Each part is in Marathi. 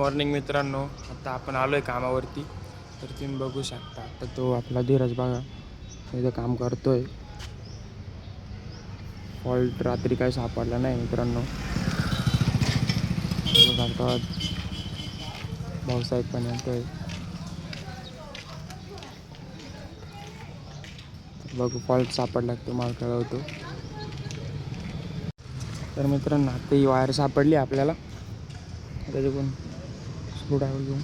मॉर्निंग मित्रांनो, आता आपण आलो आहे कामावरती. तर तुम्ही बघू शकता आता तो आपला धीरज बघा इथं काम करतोय. फॉल्ट रात्री काही सापडला नाही मित्रांनो. आता भाऊसाहेब पण येतोय. बघू फॉल्ट सापडला तुम्हाला कळवतो. तर मित्रांनो आता ही वायर सापडली आपल्याला. त्याचे पण स्क्रूड्रायव्हर घेऊन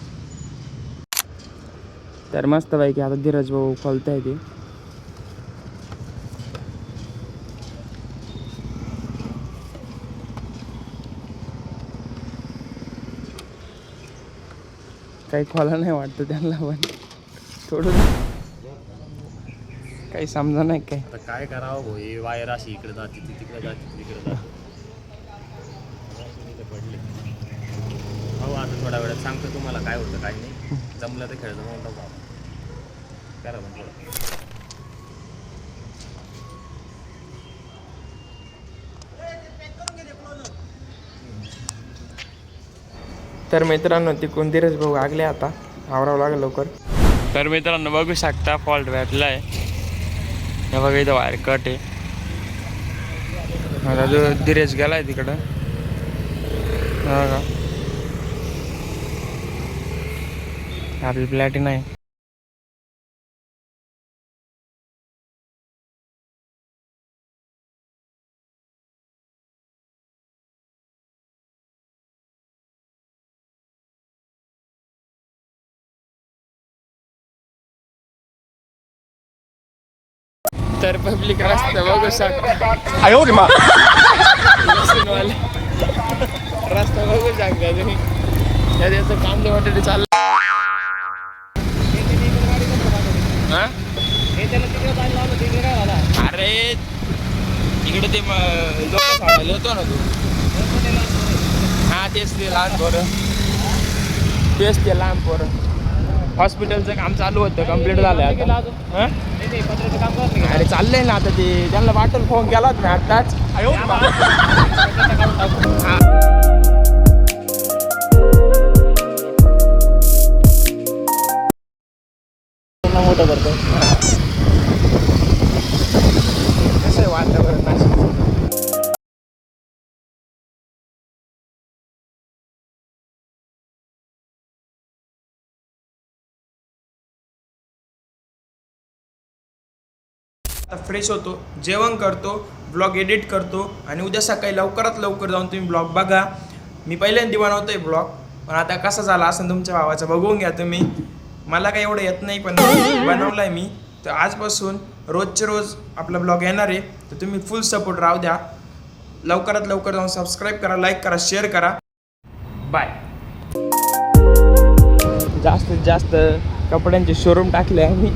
तर मस्त पैकी आता धीरज भाऊ खोलताय ते. काही खोला नाही वाटतं त्यांना पण थोडं काही समजा नाही काय. आता काय करावं भाऊ, ही वायर अशी इकडे जाते ती तिकडे जाते तिकडे जाते. पडले हो, आता थोड्या वेळात सांगतो तुम्हाला काय होतं काय नाही. जमलं तर खेळायचं म्हणून बाबा करा पण थोडं. तर मित्रांनो तिकडून धीरज भाऊ आगले. आता आवरावं लागेल लवकर. तर मित्रांनो बघू शकता फॉल्ट भेटला आहे. हे बघा इथं वायर कट आहे. आता जो धीरज गेलाय तिकडं बघा. आपली प्लॅटिन आहे. तर पब्लिक रस्ता बघू शकता. रस्ता बघू शकता तुम्ही. त्याचं कांदे वाटेल चाललं. अरे इकडे ते लोक सांगायला होतो ना तू. हा तेच ते लहान पोरं. तेच ते लहान पोरं. हॉस्पिटलचं काम चालू होतं, कम्प्लीट झालं आता. अरे चाललंय ना आता ते. त्यांना वाटून फोन केलाच ना आत्ताच. मोठं करतो कसं आहे वातावरण नाशिकचं. आता फ्रेश होतो, जेवण करतो, ब्लॉग एडिट करतो आणि उद्या सकाळी लवकरात लवकर जाऊन तुम्ही ब्लॉग बघा. मी पहिल्यांदा बनवतोय ब्लॉग, पण आता कसा झाला असं तुमच्या भावाचं बघून घ्या तुम्ही. मला काही एवढं येत नाही पण बनवलाय मी. तर आजपासून रोजचे रोज आपला ब्लॉग येणार आहे. तर तुम्ही फुल सपोर्ट राहू द्या. लवकरात लवकर जाऊन सबस्क्राईब करा, लाईक करा, शेअर करा. बाय. जास्तीत जास्त कपड्यांचे शोरूम टाकले आम्ही.